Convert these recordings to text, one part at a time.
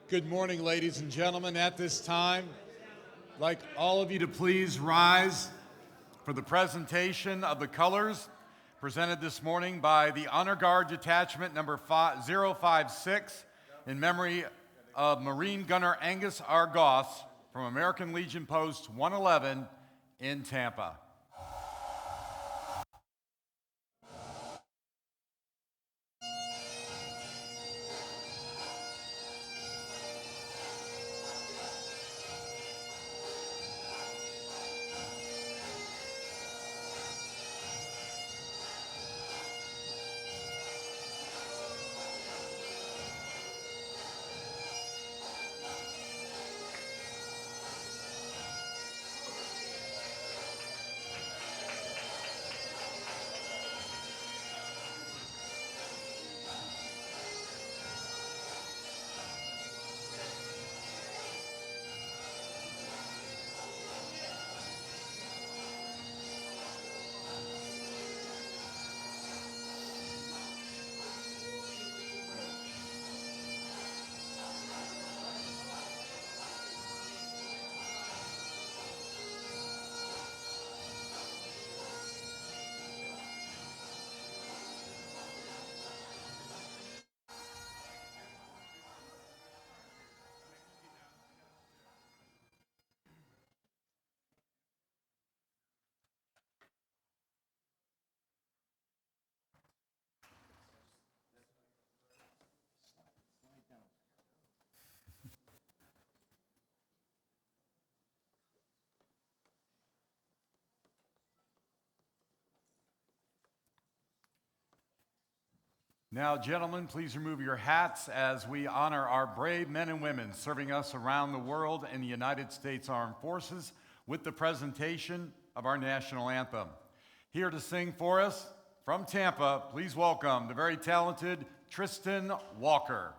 Good morning, ladies and gentlemen. At this time, I'd like all of you to please rise for the presentation of the colors presented this morning by the Honor Guard Detachment number 056 in memory of Marine Gunner Angus R. Goss from American Legion Post 111 in Tampa. Now, gentlemen, please remove your hats as we honor our brave men and women serving us around the world in the United States Armed Forces with the presentation of our national anthem. Here to sing for us from Tampa, please welcome the very talented Tristan Walker.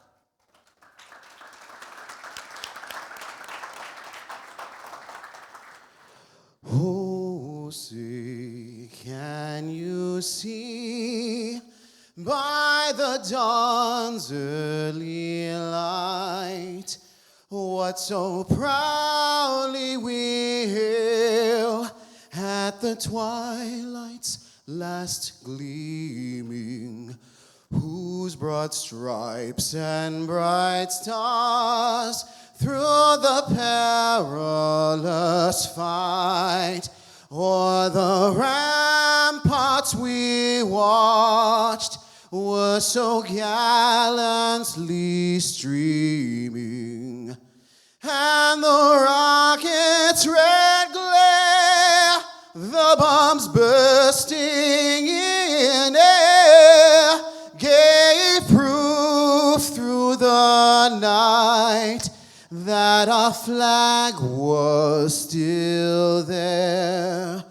Oh, say, can you see by the dawn's early light what so proudly we hail at the twilight's last gleaming, whose broad stripes and bright stars through the perilous fight o'er the ramparts we watched were so gallantly streaming, and the rocket's red glare, the bombs bursting in air, gave proof through the night that our flag was still there.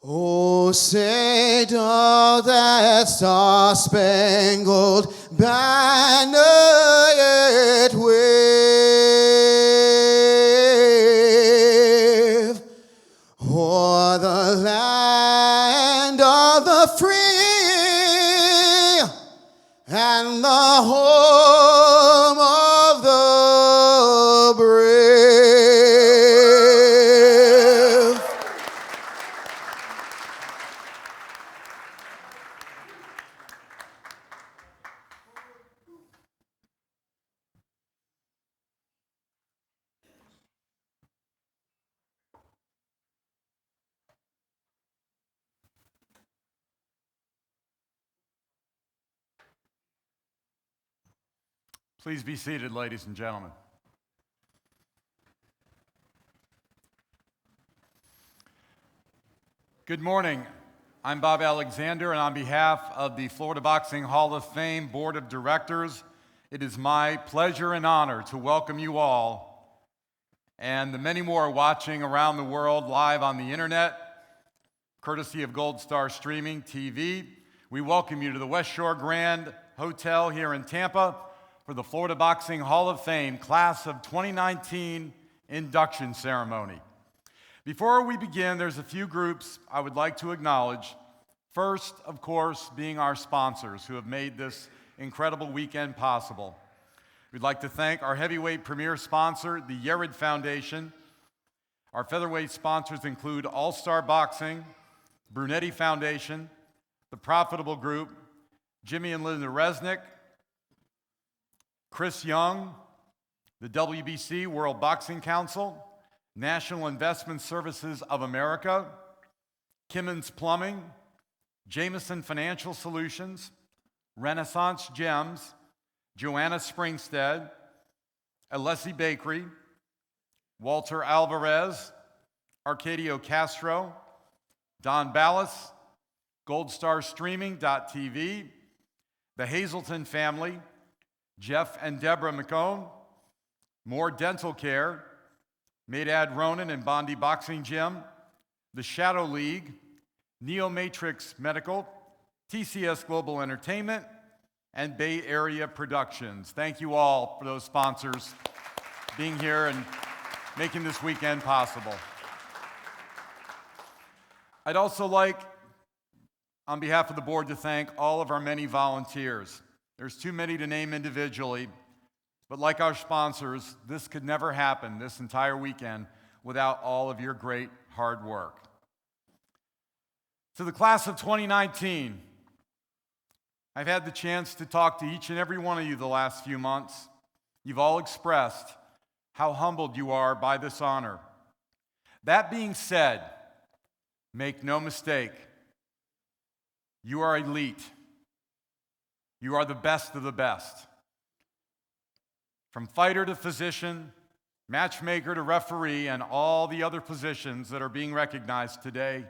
Oh, say does that star-spangled banner yet wave o'er the land of the free and the home of the brave. Please be seated, ladies and gentlemen. Good morning. I'm Bob Alexander, and on behalf of the Florida Boxing Hall of Fame Board of Directors, it is my pleasure and honor to welcome you all and the many more watching around the world live on the internet, courtesy of Gold Star Streaming TV. We welcome you to the West Shore Grand Hotel here in Tampa for the Florida Boxing Hall of Fame Class of 2019 induction ceremony. Before we begin, there's a few groups I would like to acknowledge. First, of course, being our sponsors who have made this incredible weekend possible. We'd like to thank our heavyweight premier sponsor, the Yared Foundation. Our featherweight sponsors include All Star Boxing, Brunetti Foundation, the Profitable Group, Jimmy and Linda Resnick, Chris Young, the WBC World Boxing Council, National Investment Services of America, Kimmons Plumbing, Jameson Financial Solutions, Renaissance Gems, Joanna Springstead, Alessi Bakery, Walter Alvarez, Arcadio Castro, Don Ballas, GoldStarStreaming.tv, the Hazelton family, Jeff and Deborah McCone, More Dental Care, Maydad Ronan and Bondi Boxing Gym, the Shadow League, Neo Matrix Medical, TCS Global Entertainment, and Bay Area Productions. Thank you all for those sponsors being here and making this weekend possible. I'd also like, on behalf of the board, to thank all of our many volunteers. There's too many to name individually, but like our sponsors, this could never happen, this entire weekend, without all of your great hard work. To the class of 2019, I've had the chance to talk to each and every one of you the last few months. You've all expressed how humbled you are by this honor. That being said, make no mistake, you are elite. You are the best of the best. From fighter to physician, matchmaker to referee, and all the other positions that are being recognized today,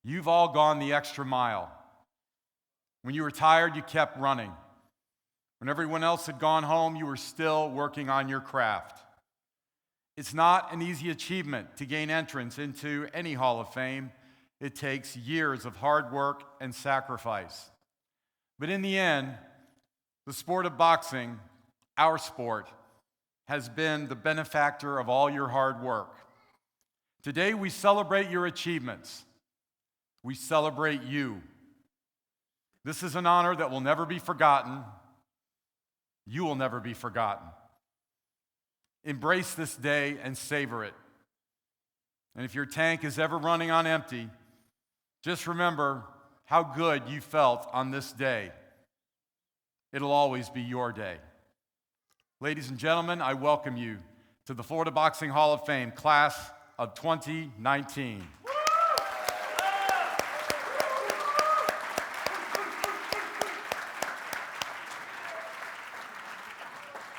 you've all gone the extra mile. When you were tired, you kept running. When everyone else had gone home, you were still working on your craft. It's not an easy achievement to gain entrance into any Hall of Fame. It takes years of hard work and sacrifice. But in the end, the sport of boxing, our sport, has been the benefactor of all your hard work. Today, we celebrate your achievements. We celebrate you. This is an honor that will never be forgotten. You will never be forgotten. Embrace this day and savor it. And if your tank is ever running on empty, just remember how good you felt on this day. It'll always be your day. Ladies and gentlemen, I welcome you to the Florida Boxing Hall of Fame, class of 2019.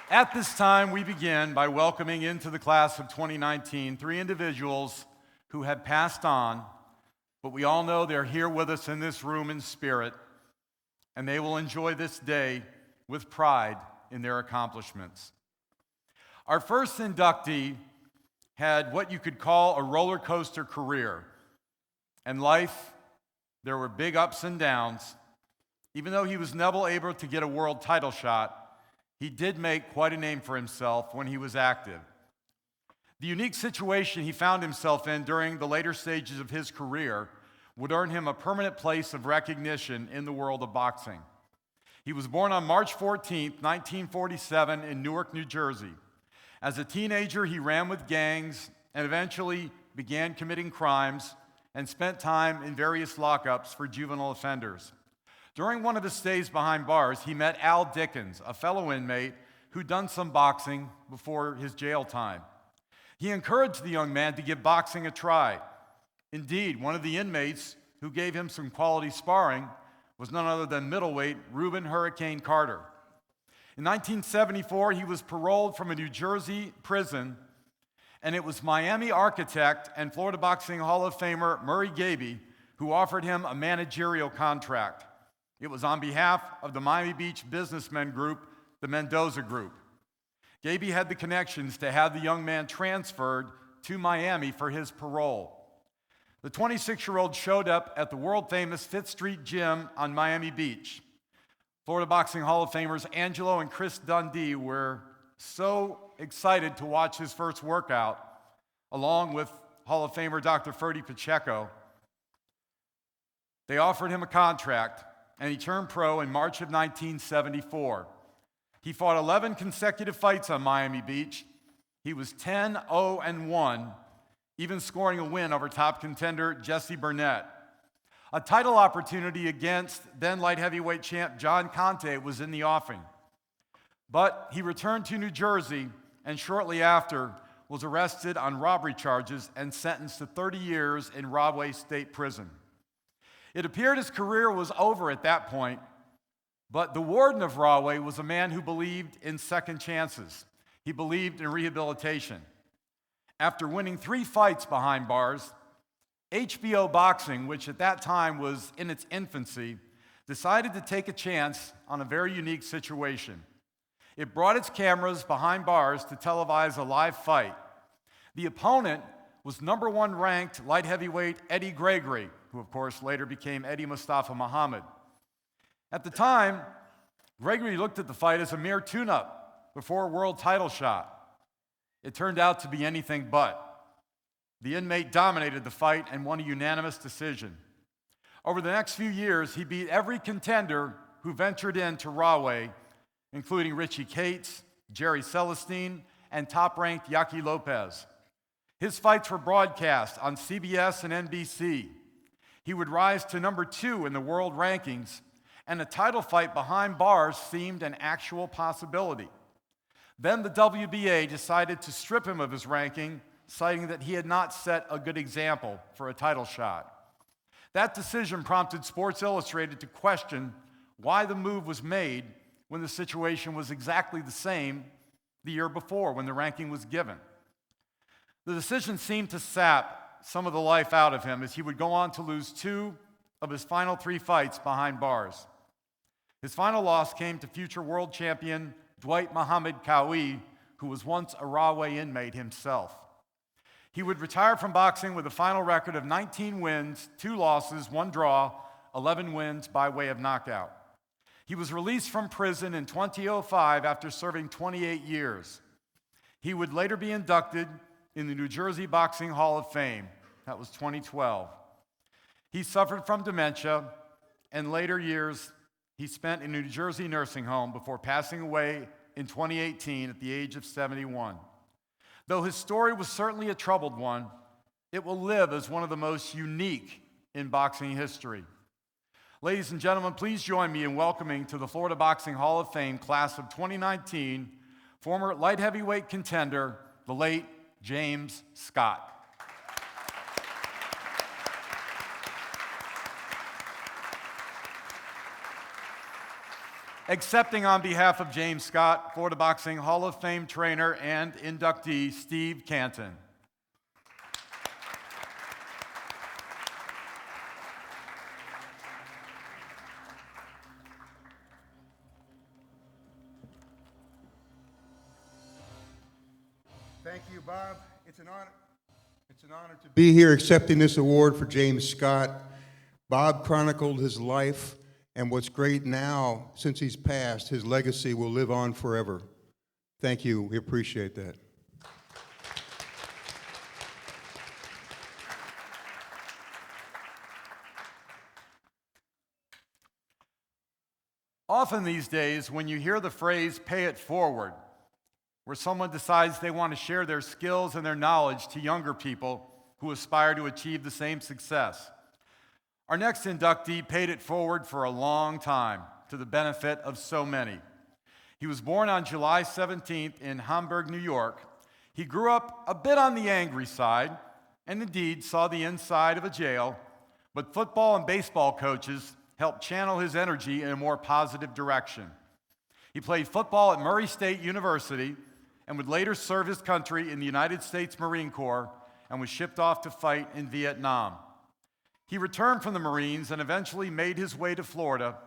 At this time, we begin by welcoming into the class of 2019 three individuals who have passed on, but we all know they're here with us in this room in spirit, and they will enjoy this day with pride in their accomplishments. Our first inductee had what you could call a roller coaster career. In life, there were big ups and downs. Even though he was never able to get a world title shot, he did make quite a name for himself when he was active. The unique situation he found himself in during the later stages of his career would earn him a permanent place of recognition in the world of boxing. He was born on March 14, 1947 in Newark, New Jersey. As a teenager, he ran with gangs and eventually began committing crimes and spent time in various lockups for juvenile offenders. During one of his stays behind bars, he met Al Dickens, a fellow inmate who'd done some boxing before his jail time. He encouraged the young man to give boxing a try. Indeed, one of the inmates who gave him some quality sparring was none other than middleweight Reuben Hurricane Carter. In 1974, he was paroled from a New Jersey prison, and it was Miami architect and Florida Boxing Hall of Famer Murray Gaby who offered him a managerial contract. It was on behalf of the Miami Beach businessmen group, the Mendoza Group. Gaby had the connections to have the young man transferred to Miami for his parole. The 26-year-old showed up at the world-famous Fifth Street Gym on Miami Beach. Florida Boxing Hall of Famers Angelo and Chris Dundee were so excited to watch his first workout, along with Hall of Famer Dr. Ferdy Pacheco. They offered him a contract, and he turned pro in March of 1974. He fought 11 consecutive fights on Miami Beach. He was 10-0-1, even scoring a win over top contender Jesse Burnett. A title opportunity against then light heavyweight champ John Conte was in the offing. But he returned to New Jersey and shortly after was arrested on robbery charges and sentenced to 30 years in Rahway State Prison. It appeared his career was over at that point, but the warden of Rahway was a man who believed in second chances. He believed in rehabilitation. After winning 3 fights behind bars, HBO Boxing, which at that time was in its infancy, decided to take a chance on a very unique situation. It brought its cameras behind bars to televise a live fight. The opponent was number 1 ranked light heavyweight Eddie Gregory, who of course later became Eddie Mustafa Muhammad. At the time, Gregory looked at the fight as a mere tune-up before a world title shot. It turned out to be anything but. The inmate dominated the fight and won a unanimous decision. Over the next few years, he beat every contender who ventured into Rahway, including Richie Cates, Jerry Celestine, and top-ranked Yaki Lopez. His fights were broadcast on CBS and NBC. He would rise to number 2 in the world rankings, and a title fight behind bars seemed an actual possibility. Then the WBA decided to strip him of his ranking, citing that he had not set a good example for a title shot. That decision prompted Sports Illustrated to question why the move was made when the situation was exactly the same the year before when the ranking was given. The decision seemed to sap some of the life out of him as he would go on to lose 2 of his final 3 fights behind bars. His final loss came to future world champion Dwight Muhammad Qawi, who was once a Rahway inmate himself. He would retire from boxing with a final record of 19 wins, 2 losses, 1 draw, 11 wins by way of knockout. He was released from prison in 2005 after serving 28 years. He would later be inducted in the New Jersey Boxing Hall of Fame. That was 2012. He suffered from dementia, and later years he spent in a New Jersey nursing home before passing away in 2018 at the age of 71. Though his story was certainly a troubled one, it will live as one of the most unique in boxing history. Ladies and gentlemen, please join me in welcoming to the Florida Boxing Hall of Fame class of 2019, former light heavyweight contender, the late James Scott. Accepting on behalf of James Scott, Florida Boxing Hall of Fame trainer and inductee Steve Canton. Thank you, Bob. It's an honor to be here accepting this award for James Scott. Bob chronicled his life, and what's great now, since he's passed, his legacy will live on forever. Thank you. We appreciate that. Often these days, when you hear the phrase "pay it forward," where someone decides they want to share their skills and their knowledge to younger people who aspire to achieve the same success. Our next inductee paid it forward for a long time to the benefit of so many. He was born on July 17th in Hamburg, New York. He grew up a bit on the angry side and indeed saw the inside of a jail, but football and baseball coaches helped channel his energy in a more positive direction. He played football at Murray State University and would later serve his country in the United States Marine Corps and was shipped off to fight in Vietnam. He returned from the Marines and eventually made his way to Florida,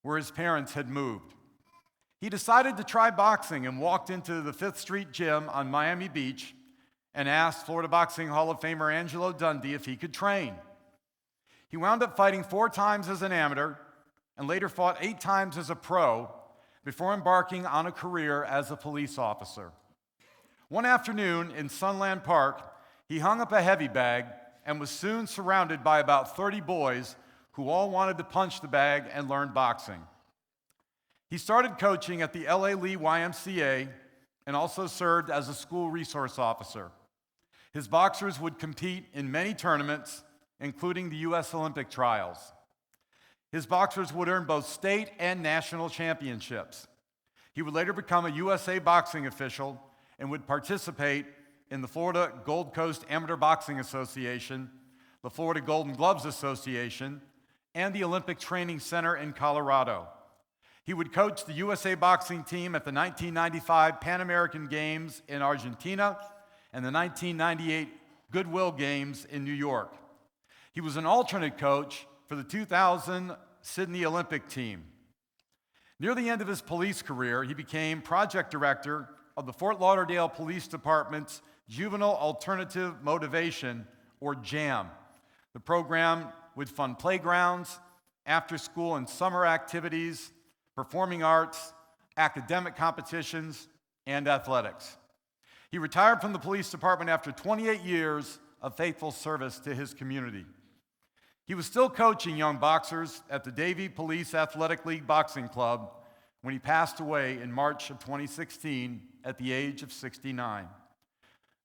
where his parents had moved. He decided to try boxing and walked into the 5th Street Gym on Miami Beach and asked Florida Boxing Hall of Famer Angelo Dundee if he could train. He wound up fighting 4 times as an amateur and later fought 8 times as a pro before embarking on a career as a police officer. One afternoon in Sunland Park, he hung up a heavy bag and was soon surrounded by about 30 boys who all wanted to punch the bag and learn boxing. He started coaching at the LA Lee YMCA and also served as a school resource officer. His boxers would compete in many tournaments, including the U.S. Olympic trials. His boxers would earn both state and national championships. He would later become a USA boxing official and would participate in the Florida Gold Coast Amateur Boxing Association, the Florida Golden Gloves Association, and the Olympic Training Center in Colorado. He would coach the USA boxing team at the 1995 Pan American Games in Argentina and the 1998 Goodwill Games in New York. He was an alternate coach for the 2000 Sydney Olympic team. Near the end of his police career, he became project director of the Fort Lauderdale Police Department's Juvenile Alternative Motivation, or JAM. The program would fund playgrounds, after-school and summer activities, performing arts, academic competitions, and athletics. He retired from the police department after 28 years of faithful service to his community. He was still coaching young boxers at the Davie Police Athletic League Boxing Club when he passed away in March of 2016 at the age of 69.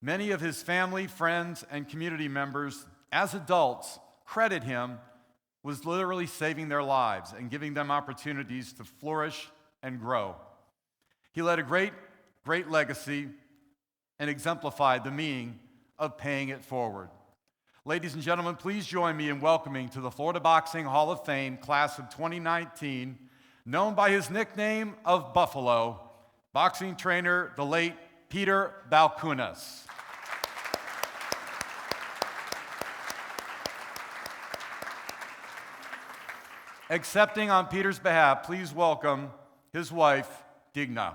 Many of his family, friends, and community members, as adults, credit him with literally saving their lives and giving them opportunities to flourish and grow. He led a great legacy and exemplified the meaning of paying it forward. Ladies and gentlemen, please join me in welcoming to the Florida Boxing Hall of Fame class of 2019, known by his nickname of Buffalo, boxing trainer, the late Peter Balkunas. Accepting on Peter's behalf, please welcome his wife, Digna.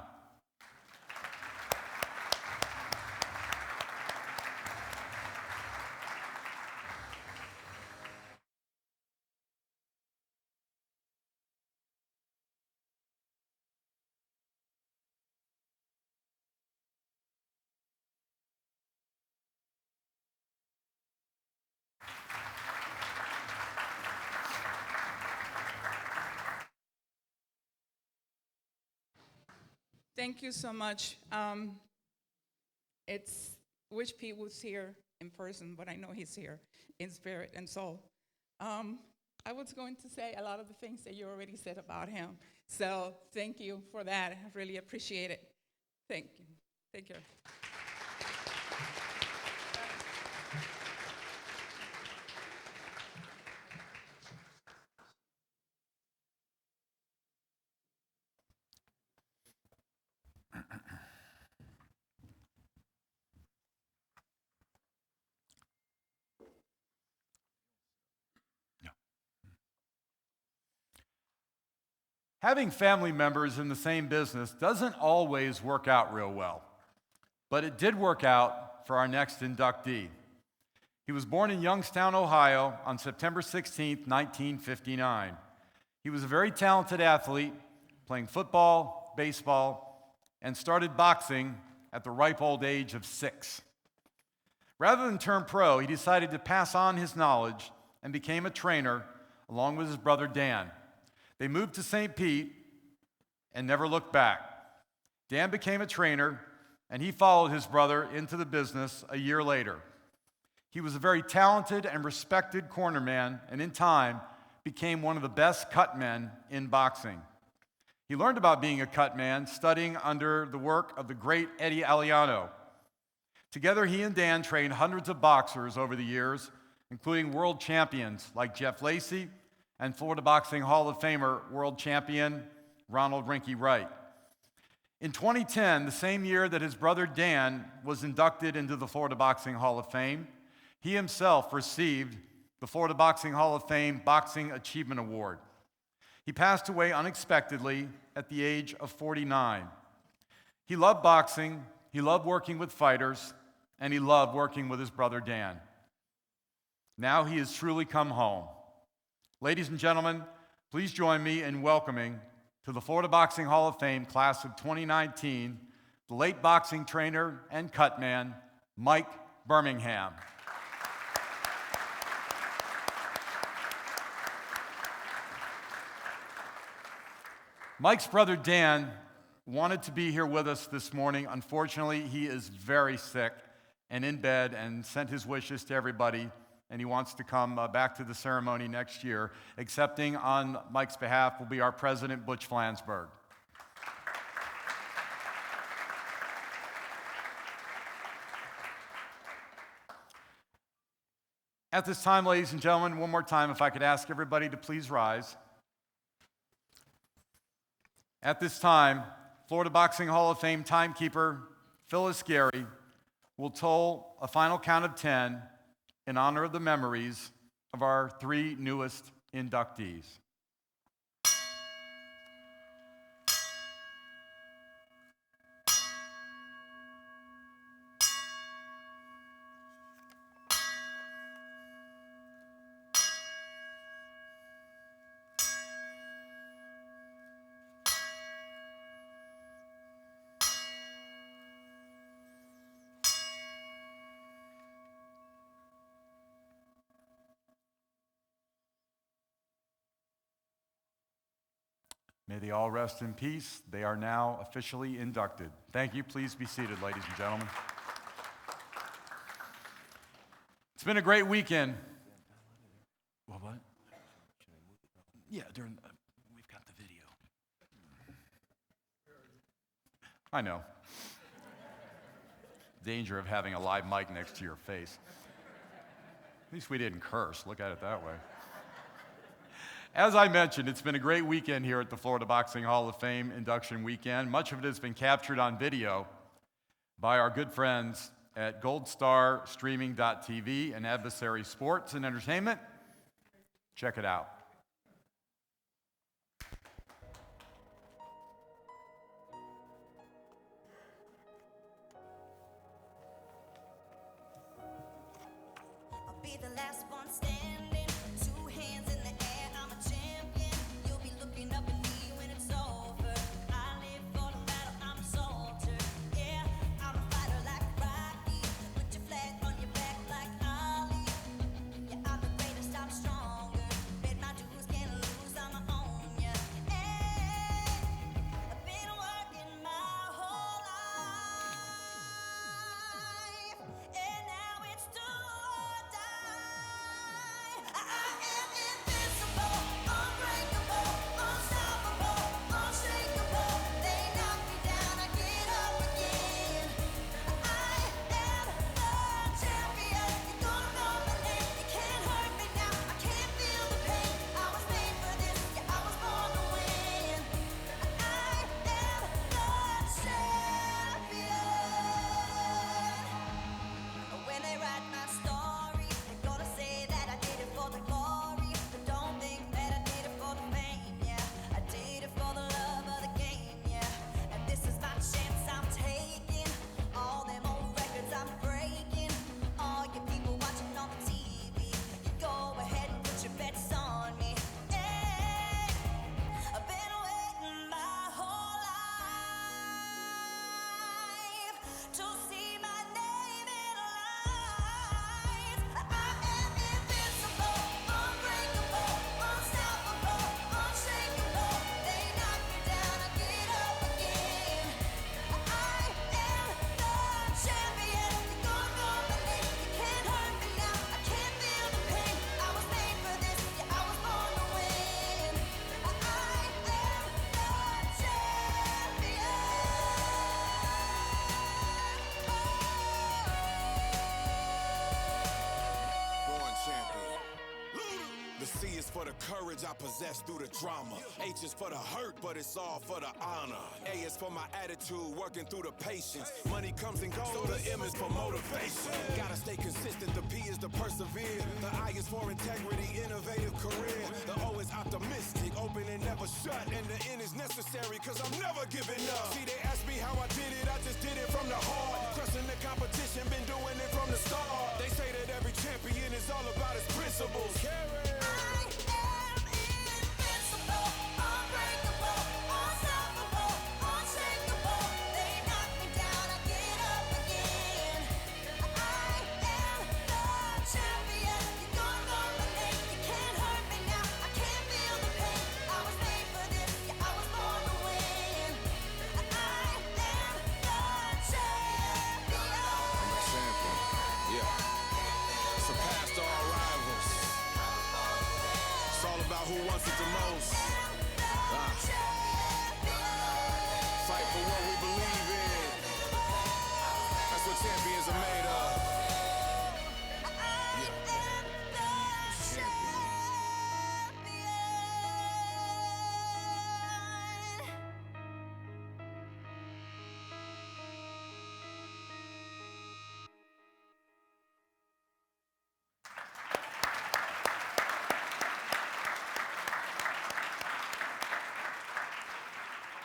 Thank you so much. It's wish Pete was here in person, but I know he's here in spirit and soul. I was going to say a lot of the things that you already said about him. So thank you for that. I really appreciate it. Thank you. Thank you. Having family members in the same business doesn't always work out real well, but it did work out for our next inductee. He was born in Youngstown, Ohio on September 16, 1959. He was a very talented athlete, playing football, baseball, and started boxing at the ripe old age of 6. Rather than turn pro, he decided to pass on his knowledge and became a trainer along with his brother Dan. They moved to St. Pete and never looked back. Dan became a trainer, and he followed his brother into the business a year later. He was a very talented and respected cornerman, and in time became one of the best cut men in boxing. He learned about being a cut man studying under the work of the great Eddie Aliano. Together, he and Dan trained hundreds of boxers over the years, including world champions like Jeff Lacey and Florida Boxing Hall of Famer world champion Ronald Rinky Wright. In 2010, the same year that his brother Dan was inducted into the Florida Boxing Hall of Fame, he himself received the Florida Boxing Hall of Fame Boxing Achievement Award. He passed away unexpectedly at the age of 49. He loved boxing, he loved working with fighters, and he loved working with his brother Dan. Now he has truly come home. Ladies and gentlemen, please join me in welcoming to the Florida Boxing Hall of Fame class of 2019, the late boxing trainer and cut man, Mike Birmingham. Mike's brother Dan wanted to be here with us this morning. Unfortunately, he is very sick and in bed and sent his wishes to everybody, and he wants to come back to the ceremony next year. Accepting on Mike's behalf will be our president, Butch Flansburgh. At this time, ladies and gentlemen, one more time, if I could ask everybody to please rise. At this time, Florida Boxing Hall of Fame timekeeper Phyllis Gary will toll a final count of 10 in honor of the memories of our 3 newest inductees. May they all rest in peace. They are now officially inducted. Thank you. Please be seated, ladies and gentlemen. It's been a great weekend. What? Yeah, we've got the video. I know. Danger of having a live mic next to your face. At least we didn't curse. Look at it that way. As I mentioned, it's been a great weekend here at the Florida Boxing Hall of Fame induction weekend. Much of it has been captured on video by our good friends at goldstarstreaming.tv and Adversary Sports and Entertainment. Check it out. I'll be the last one standing, 2 hands in the air, I'm a champion. You'll be looking up at me when it's over. I live for the battle, I'm a soldier. Yeah, I'm a fighter like Rocky. Put your flag on your back like Ali. Yeah, I'm the greatest, I'm stronger. Bet my dues, can't lose, I'ma own ya. Hey, I've been working my whole life, and now it's do or die. I am invincible, unbreakable, unstoppable, unshakable. They knock me down, I get up again. I am the champion. You're gonna know my name. You can't hurt me now. I can't feel the pain. I was made for this. Yeah, I was born to win. I am the champion. When they write my story, they're gonna say that I did it for the glory. But don't think that I did it for the fame, yeah. I did it for the love of the game, yeah. And this is my chance I'm taking. All them old records I'm breaking. All you people watching on the TV, you go ahead and put your bets on me. Hey, I've been waiting my whole life to see my name in lights. I am invincible, unbreakable, unstoppable, unshakable. They knock me down, I get up again. I am the champion. You're gonna know my name. You can't hurt me now. I can't feel the pain. I was made for this. Yeah, I was born to win. I am the Born champion. The C is for the courage I possess through the drama. H is for the hurt, but it's all for the honor. A is for my attitude, working through the patience. Money comes and goes, so the M is for motivation. Gotta stay consistent, the P is to persevere. The I is for integrity, innovative career. The O is optimistic, open and never shut. And the N is necessary, cause I'm never giving up. See, they ask me how I did it, I just did it from the heart. Crushing the competition, been doing it from the start. They say that every champion is all about his principles. Carry. I am invincible, unbreakable, unstoppable, unshakable. They knock me down, I get up again. I am the champion. You're gonna know my name. You can't hurt me now. I can't feel the pain. I was made for this. Yeah, I was born to wants it the most. Fight for what we believe in. That's what champions are made of.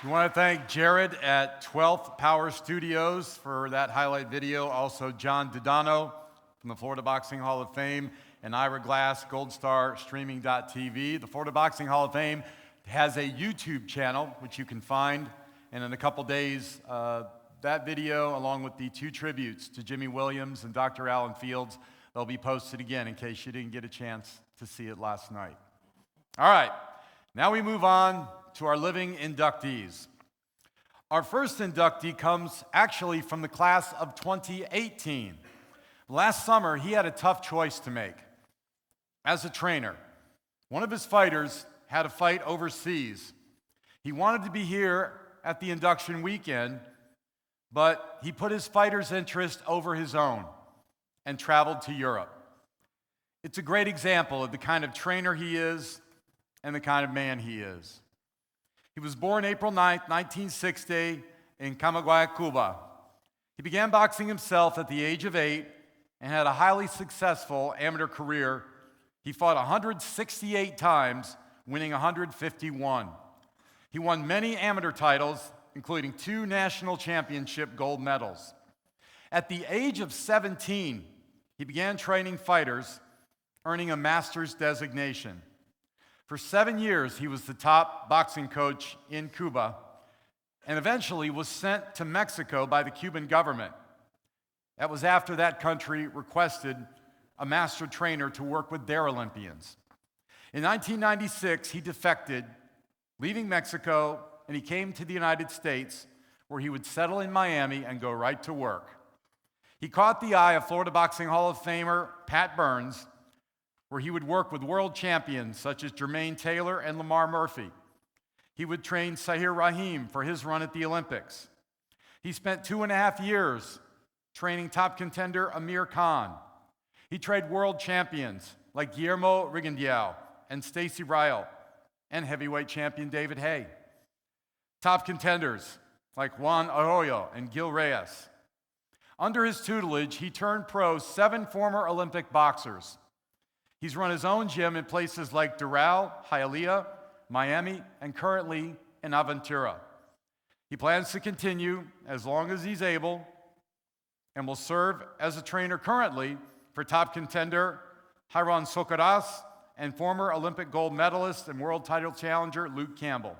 We want to thank Jared at 12th Power Studios for that highlight video. Also, John Dodano from the Florida Boxing Hall of Fame and Ira Glass, Gold Star Streaming.tv. The Florida Boxing Hall of Fame has a YouTube channel, which you can find. And in a couple days, that video, along with the 2 tributes to Jimmy Williams and Dr. Alan Fields, they'll be posted again in case you didn't get a chance to see it last night. All right, now we move on to our living inductees. Our first inductee comes actually from the class of 2018. Last summer, he had a tough choice to make. As a trainer, one of his fighters had a fight overseas. He wanted to be here at the induction weekend, but he put his fighter's interest over his own and traveled to Europe. It's a great example of the kind of trainer he is and the kind of man he is. He was born April 9th, 1960 in Camagüey, Cuba. He began boxing himself at the age of 8 and had a highly successful amateur career. He fought 168 times, winning 151. He won many amateur titles, including 2 national championship gold medals. At the age of 17, he began training fighters, earning a master's designation. For 7 years, he was the top boxing coach in Cuba and eventually was sent to Mexico by the Cuban government. That was after that country requested a master trainer to work with their Olympians. In 1996, he defected, leaving Mexico, and he came to the United States, where he would settle in Miami and go right to work. He caught the eye of Florida Boxing Hall of Famer Pat Burns, where he would work with world champions such as Jermaine Taylor and Lamar Murphy. He would train Sahir Rahim for his run at the Olympics. He spent 2.5 years training top contender Amir Khan. He trained world champions like Guillermo Rigondeaux and Stacy Ryle, and heavyweight champion David Haye. Top contenders like Juan Arroyo and Gil Reyes. Under his tutelage, he turned pro 7 former Olympic boxers. He's run his own gym in places like Doral, Hialeah, Miami, and currently in Aventura. He plans to continue as long as he's able and will serve as a trainer currently for top contender Hiron Socaras and former Olympic gold medalist and world title challenger Luke Campbell.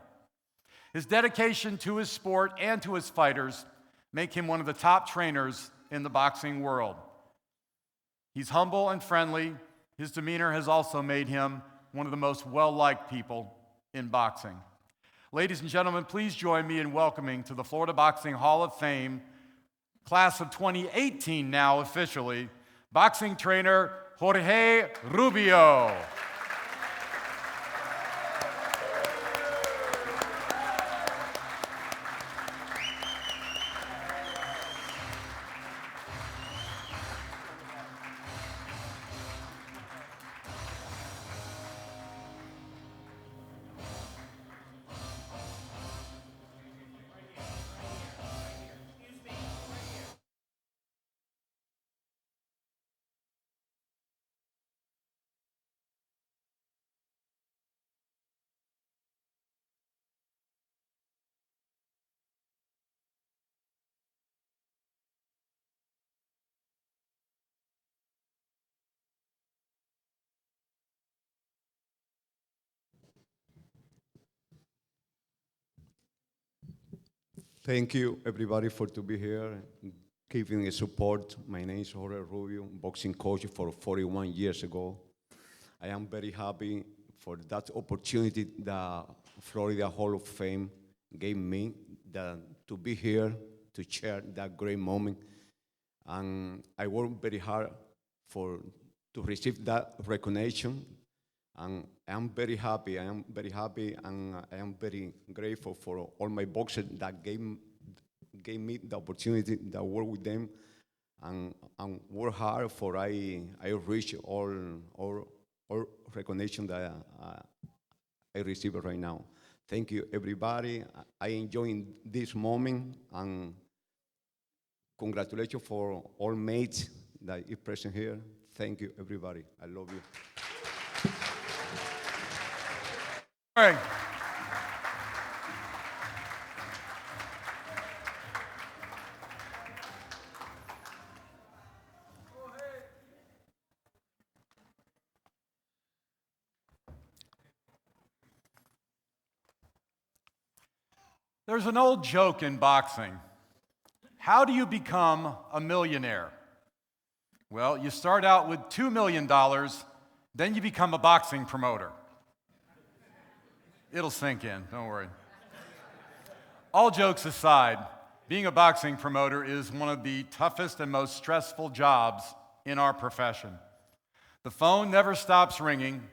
His dedication to his sport and to his fighters make him one of the top trainers in the boxing world. He's humble and friendly. His demeanor has also made him one of the most well-liked people in boxing. Ladies and gentlemen, please join me in welcoming to the Florida Boxing Hall of Fame, class of 2018 now officially, boxing trainer Jorge Rubio. Thank you, everybody, for to be here, giving a support. My name is Jorge Rubio, boxing coach for 41 years ago. I am very happy for that opportunity that Florida Hall of Fame gave me to be here to share that great moment. And I worked very hard to receive that recognition. And I am very happy. I am very happy, and I am very grateful for all my boxers that gave me the opportunity to work with them and work hard for I reach all recognition that I receive right now. Thank you, everybody. I enjoy this moment, and congratulations for all mates that is present here. Thank you, everybody. I love you. All right. There's an old joke in boxing. How do you become a millionaire? Well, you start out with $2 million, then you become a boxing promoter. It'll sink in, don't worry. All jokes aside, being a boxing promoter is one of the toughest and most stressful jobs in our profession. The phone never stops ringing,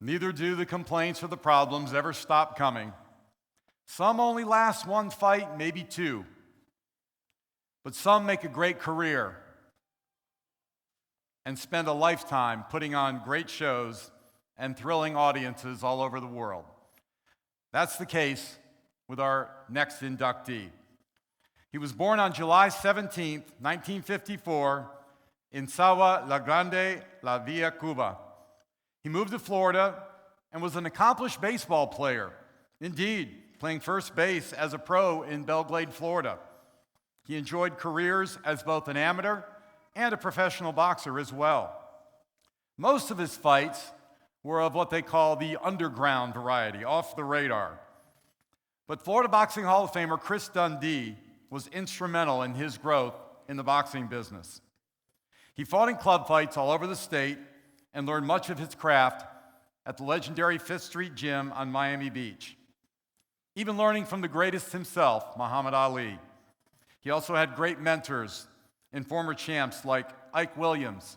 neither do the complaints or the problems ever stop coming. Some only last one fight, maybe two. But some make a great career and spend a lifetime putting on great shows and thrilling audiences all over the world. That's the case with our next inductee. He was born on July 17, 1954, in Sawa La Grande, La Villa, Cuba. He moved to Florida and was an accomplished baseball player. Indeed, playing first base as a pro in Belglade, Florida. He enjoyed careers as both an amateur and a professional boxer as well. Most of his fights were of what they call the underground variety, off the radar. But Florida Boxing Hall of Famer Chris Dundee was instrumental in his growth in the boxing business. He fought in club fights all over the state and learned much of his craft at the legendary Fifth Street Gym on Miami Beach, even learning from the greatest himself, Muhammad Ali. He also had great mentors and former champs like Ike Williams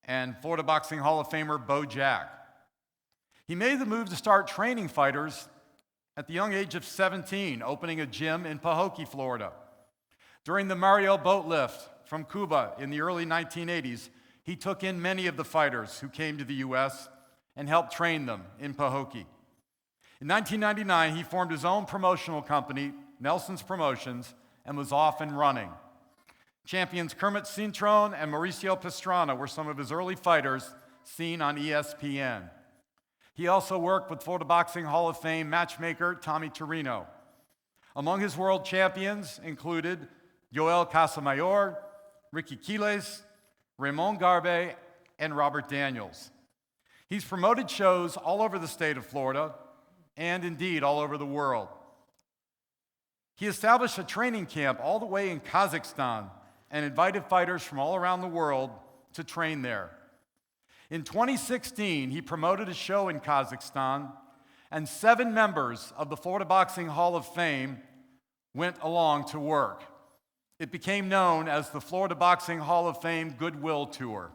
and Florida Boxing Hall of Famer Bo Jack. He made the move to start training fighters at the young age of 17, opening a gym in Pahokee, Florida. During the Mario boat lift from Cuba in the early 1980s, he took in many of the fighters who came to the U.S. and helped train them in Pahokee. In 1999, he formed his own promotional company, Nelson's Promotions, and was off and running. Champions Kermit Cintrone and Mauricio Pastrana were some of his early fighters seen on ESPN. He also worked with Florida Boxing Hall of Fame matchmaker Tommy Torino. Among his world champions included Yoel Casamayor, Ricky Quiles, Ramon Garbe, and Robert Daniels. He's promoted shows all over the state of Florida, and indeed all over the world. He established a training camp all the way in Kazakhstan and invited fighters from all around the world to train there. In 2016, he promoted a show in Kazakhstan, and 7 members of the Florida Boxing Hall of Fame went along to work. It became known as the Florida Boxing Hall of Fame Goodwill Tour.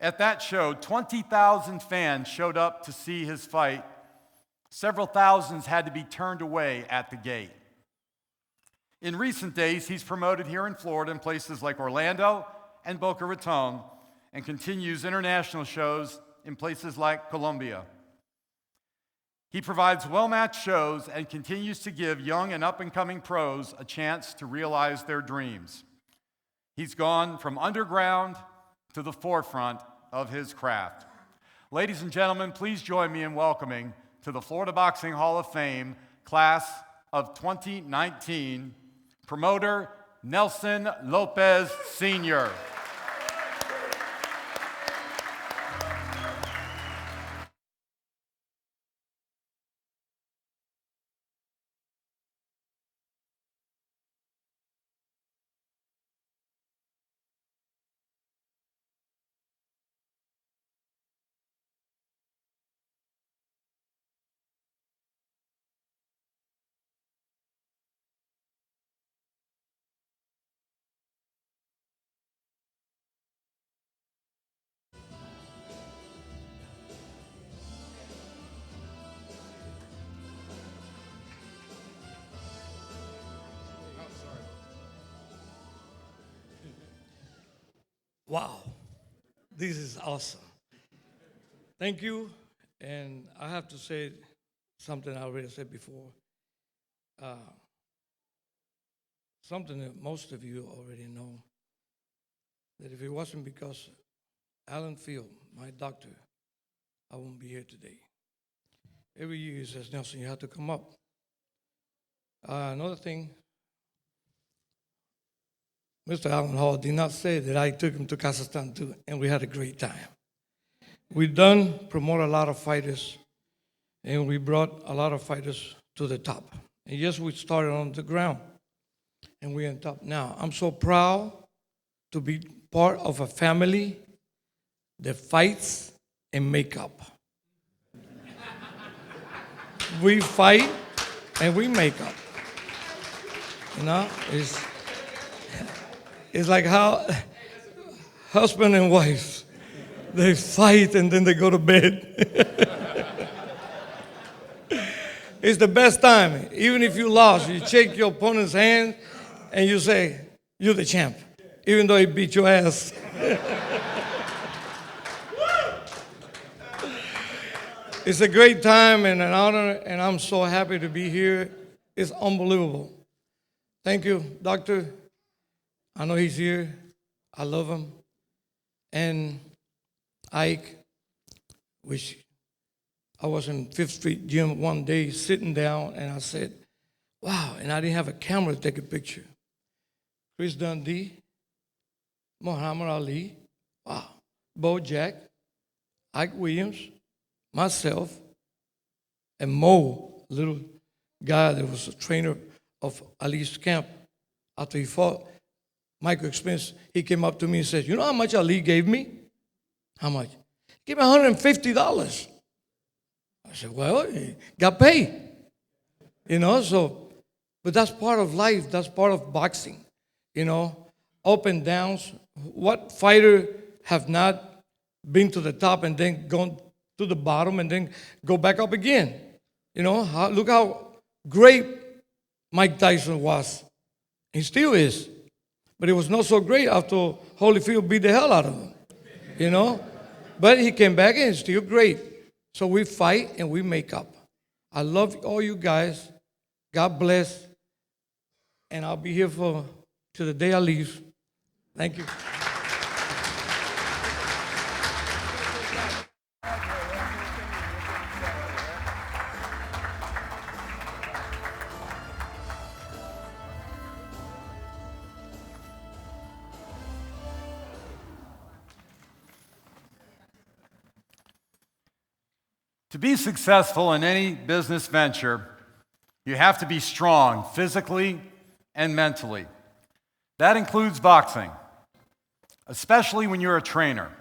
At that show, 20,000 fans showed up to see his fight. Several thousands had to be turned away at the gate. In recent days, he's promoted here in Florida in places like Orlando and Boca Raton, and continues international shows in places like Colombia. He provides well-matched shows and continues to give young and up-and-coming pros a chance to realize their dreams. He's gone from underground to the forefront of his craft. Ladies and gentlemen, please join me in welcoming to the Florida Boxing Hall of Fame class of 2019, promoter Nelson Lopez Sr. Wow, this is awesome. Thank you. And I have to say something I already said before. Uh, Something that most of you already know, that if it wasn't because Alan Field, my doctor, I wouldn't be here today. Every year he says, Nelson, you have to come up. Another thing, Mr. Alan Hall did not say that I took him to Kazakhstan too, and we had a great time. We done promote a lot of fighters, and we brought a lot of fighters to the top. And yes, we started on the ground, and we're on top now. I'm so proud to be part of a family that fights and make up. We fight and we make up. You know, it's like how husband and wife, they fight and then they go to bed. It's the best time. Even if you lost, you shake your opponent's hand and you say, you're the champ, even though he beat your ass. It's a great time and an honor, and I'm so happy to be here. It's unbelievable. Thank you, Doctor. I know he's here. I love him. And Ike, which I was in Fifth Street Gym one day sitting down, and I said, wow, and I didn't have a camera to take a picture. Chris Dundee, Muhammad Ali, wow, Bo Jack, Ike Williams, myself, and Mo, little guy that was a trainer of Ali's camp. After he fought Michael Spence, he came up to me and said, you know how much Ali gave me? How much? He gave me $150. I said, well, he got paid. You know, so, but that's part of life. That's part of boxing. You know, up and downs. What fighter have not been to the top and then gone to the bottom and then go back up again? You know, look how great Mike Tyson was. He still is. But it was not so great after Holyfield beat the hell out of him. You know? But he came back and he's still great. So we fight and we make up. I love all you guys. God bless. And I'll be here till the day I leave. Thank you. To be successful in any business venture, you have to be strong physically and mentally. That includes boxing, especially when you're a trainer.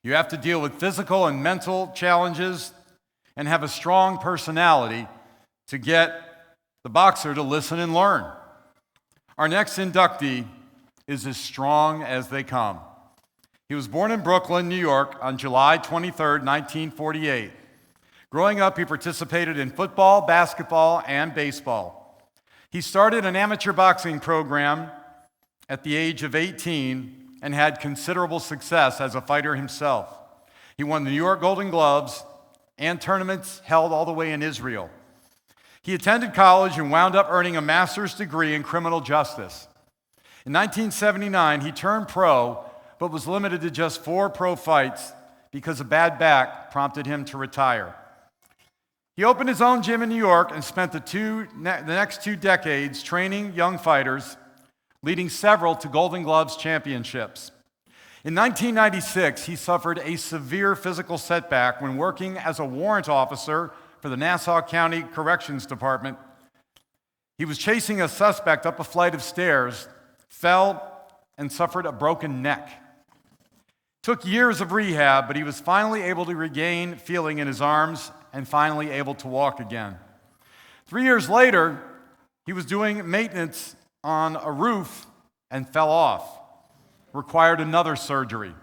You have to deal with physical and mental challenges and have a strong personality to get the boxer to listen and learn. Our next inductee is as strong as they come. He was born in Brooklyn, New York on July 23, 1948. Growing up, he participated in football, basketball, and baseball. He started an amateur boxing program at the age of 18 and had considerable success as a fighter himself. He won the New York Golden Gloves and tournaments held all the way in Israel. He attended college and wound up earning a master's degree in criminal justice. In 1979, he turned pro, but was limited to just 4 pro fights because a bad back prompted him to retire. He opened his own gym in New York and spent the next 2 decades training young fighters, leading several to Golden Gloves championships. In 1996, he suffered a severe physical setback when working as a warrant officer for the Nassau County Corrections Department. He was chasing a suspect up a flight of stairs, fell, and suffered a broken neck. Took years of rehab, but he was finally able to regain feeling in his arms and finally able to walk again. 3 years later, he was doing maintenance on a roof and fell off, required another surgery.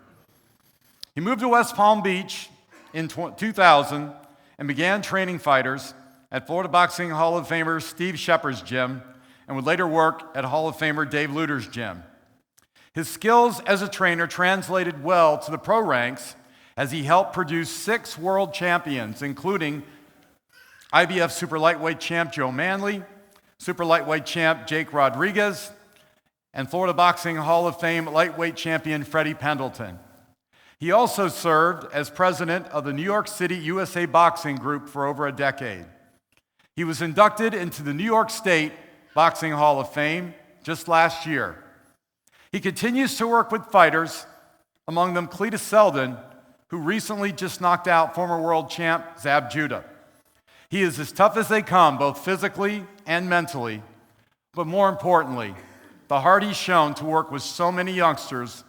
He moved to West Palm Beach in 2000 and began training fighters at Florida Boxing Hall of Famer Steve Shepard's gym and would later work at Hall of Famer Dave Luter's gym. His skills as a trainer translated well to the pro ranks as he helped produce 6 world champions, including IBF super lightweight champ Joe Manley, super lightweight champ Jake Rodriguez, and Florida Boxing Hall of Fame lightweight champion Freddie Pendleton. He also served as president of the New York City USA Boxing Group for over a decade. He was inducted into the New York State Boxing Hall of Fame just last year. He continues to work with fighters, among them Cletus Selden, who recently just knocked out former world champ Zab Judah. He is as tough as they come, both physically and mentally, but more importantly, the heart he's shown to work with so many youngsters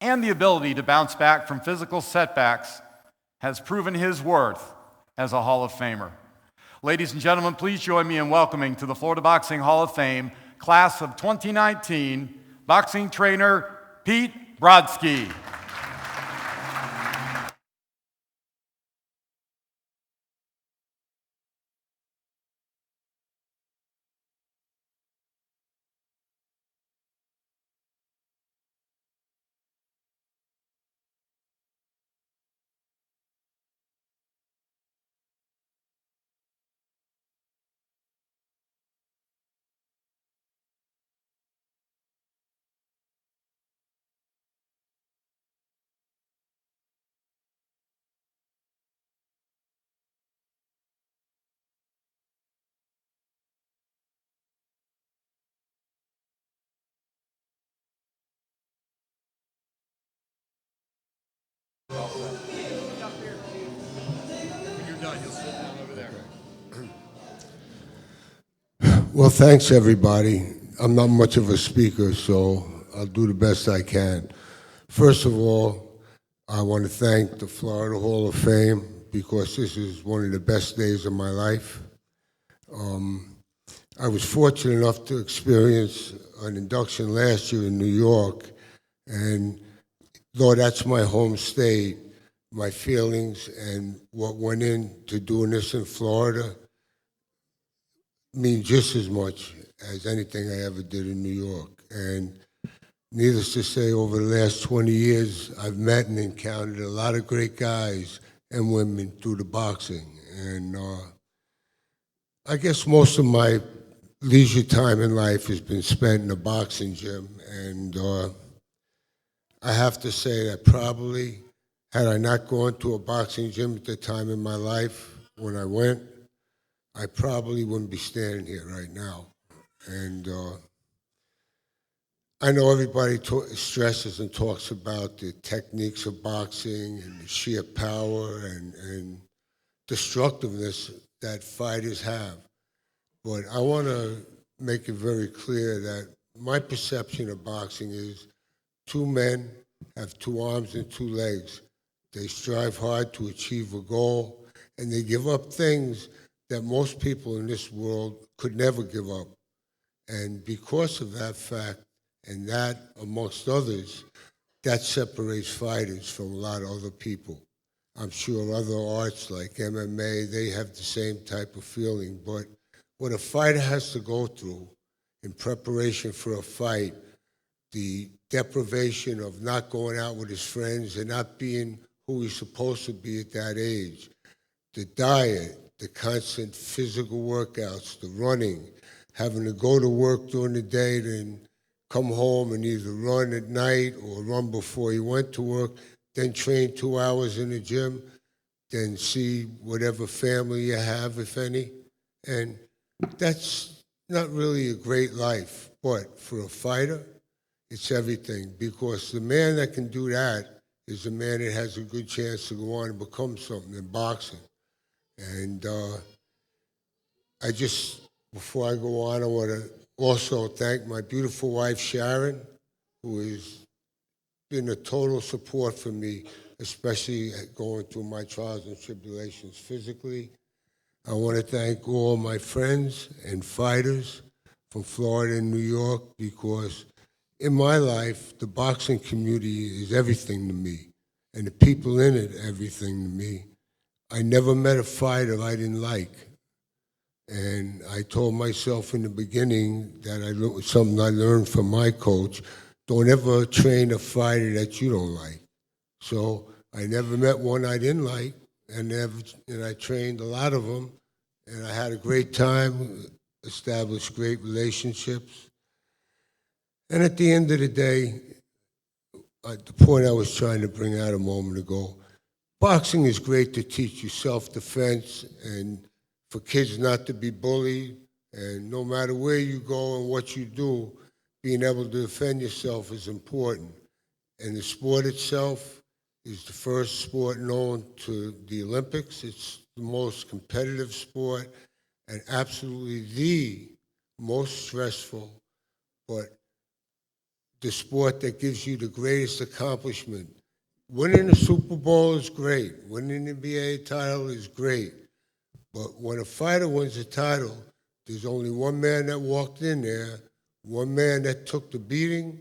and the ability to bounce back from physical setbacks has proven his worth as a Hall of Famer. Ladies and gentlemen, please join me in welcoming to the Florida Boxing Hall of Fame, class of 2019, boxing trainer Pete Brodsky. Well, thanks, everybody. I'm not much of a speaker, so I'll do the best I can. First of all, I want to thank the Florida Hall of Fame because this is one of the best days of my life. I was fortunate enough to experience an induction last year in New York, and though that's my home state, my feelings and what went into doing this in Florida mean just as much as anything I ever did in New York. And needless to say, over the last 20 years, I've met and encountered a lot of great guys and women through the boxing. And I guess most of my leisure time in life has been spent in a boxing gym. And I have to say that probably, had I not gone to a boxing gym at the time in my life when I went, I probably wouldn't be standing here right now. And I know everybody stresses and talks about the techniques of boxing and the sheer power and destructiveness that fighters have. But I want to make it very clear that my perception of boxing is 2 men have 2 arms and 2 legs. They strive hard to achieve a goal, and they give up things that most people in this world could never give up. And because of that fact, and that, amongst others, that separates fighters from a lot of other people. I'm sure other arts like MMA, they have the same type of feeling. But what a fighter has to go through in preparation for a fight, the deprivation of not going out with his friends and not being who he's supposed to be at that age, the diet, the constant physical workouts, the running, having to go to work during the day, then come home and either run at night or run before he went to work, then train 2 hours in the gym, then see whatever family you have, if any. And that's not really a great life. But for a fighter, it's everything, because the man that can do that is the man that has a good chance to go on and become something in boxing. And I just, before I go on, I want to also thank my beautiful wife, Sharon, who has been a total support for me, especially going through my trials and tribulations physically. I want to thank all my friends and fighters from Florida and New York, because in my life, the boxing community is everything to me, and the people in it, everything to me. I never met a fighter I didn't like. And I told myself in the beginning that something I learned from my coach, don't ever train a fighter that you don't like. So I never met one I didn't like, and I trained a lot of them, and I had a great time, established great relationships. And at the end of the day, the point I was trying to bring out a moment ago, boxing is great to teach you self-defense and for kids not to be bullied, and no matter where you go and what you do, being able to defend yourself is important. And the sport itself is the first sport known to the Olympics. It's the most competitive sport and absolutely the most stressful, but the sport that gives you the greatest accomplishment. Winning a Super Bowl is great. Winning an NBA title is great. But when a fighter wins a title, there's only one man that walked in there, one man that took the beating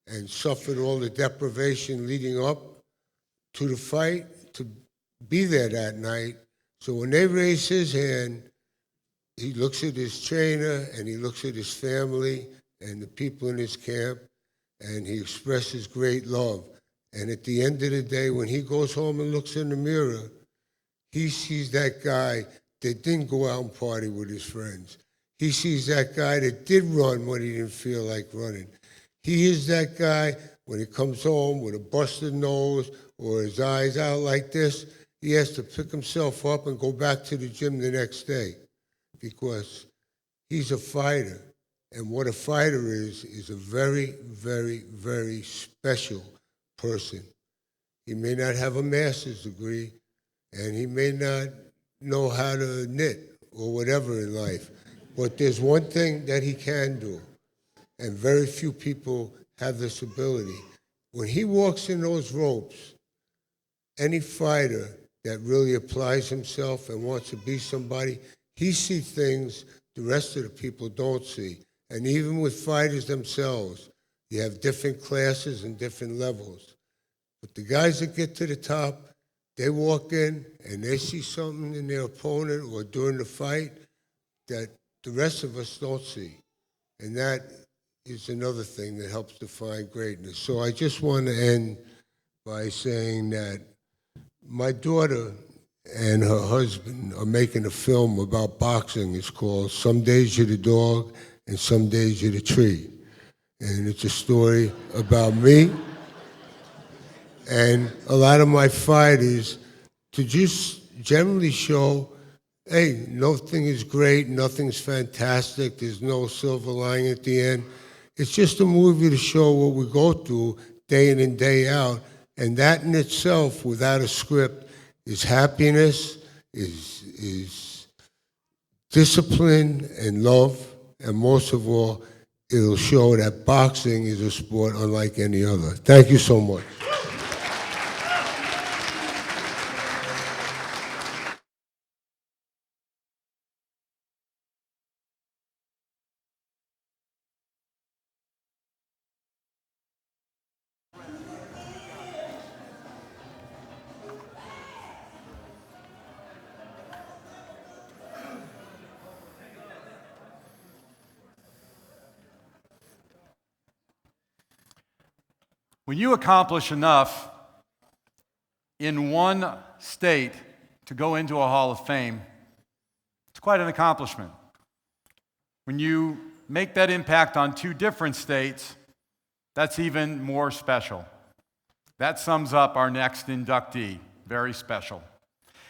and suffered all the deprivation leading up to the fight to be there that night. So when they raise his hand, he looks at his trainer and he looks at his family and the people in his camp, and he expresses great love. And at the end of the day, when he goes home and looks in the mirror, he sees that guy that didn't go out and party with his friends. He sees that guy that did run when he didn't feel like running. He is that guy when he comes home with a busted nose or his eyes out like this, he has to pick himself up and go back to the gym the next day because he's a fighter. And what a fighter is a very, very, very special person. He may not have a master's degree, and he may not know how to knit or whatever in life, but there's one thing that he can do, and very few people have this ability. When he walks in those ropes, any fighter that really applies himself and wants to be somebody, he sees things the rest of the people don't see. And even with fighters themselves, you have different classes and different levels. But the guys that get to the top, they walk in and they see something in their opponent or during the fight that the rest of us don't see. And that is another thing that helps define greatness. So I just want to end by saying that my daughter and her husband are making a film about boxing. It's called Some Days You're the Dog and Some Days You're the Tree. And it's a story about me and a lot of my fighters to just generally show, hey, nothing is great, nothing's fantastic, there's no silver lining at the end. It's just a movie to show what we go through day in and day out. And that in itself, without a script, is happiness, is discipline and love, and most of all, it'll show that boxing is a sport unlike any other. Thank you so much. When you accomplish enough in one state to go into a Hall of Fame, it's quite an accomplishment. When you make that impact on two different states, that's even more special. That sums up our next inductee, very special.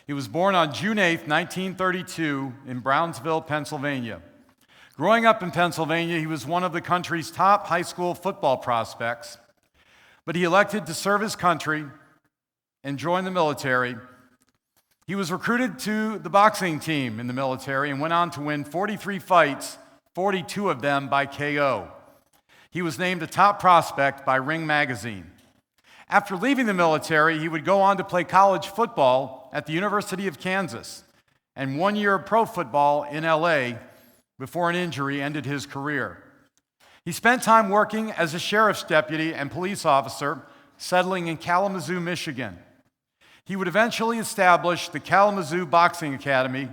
He was born on June 8, 1932 in Brownsville, Pennsylvania. Growing up in Pennsylvania, he was one of the country's top high school football prospects, but he elected to serve his country and join the military. He was recruited to the boxing team in the military and went on to win 43 fights, 42 of them by KO. He was named a top prospect by Ring magazine. After leaving the military, he would go on to play college football at the University of Kansas and 1 year of pro football in LA before an injury ended his career. He spent time working as a sheriff's deputy and police officer, settling in Kalamazoo, Michigan. He would eventually establish the Kalamazoo Boxing Academy,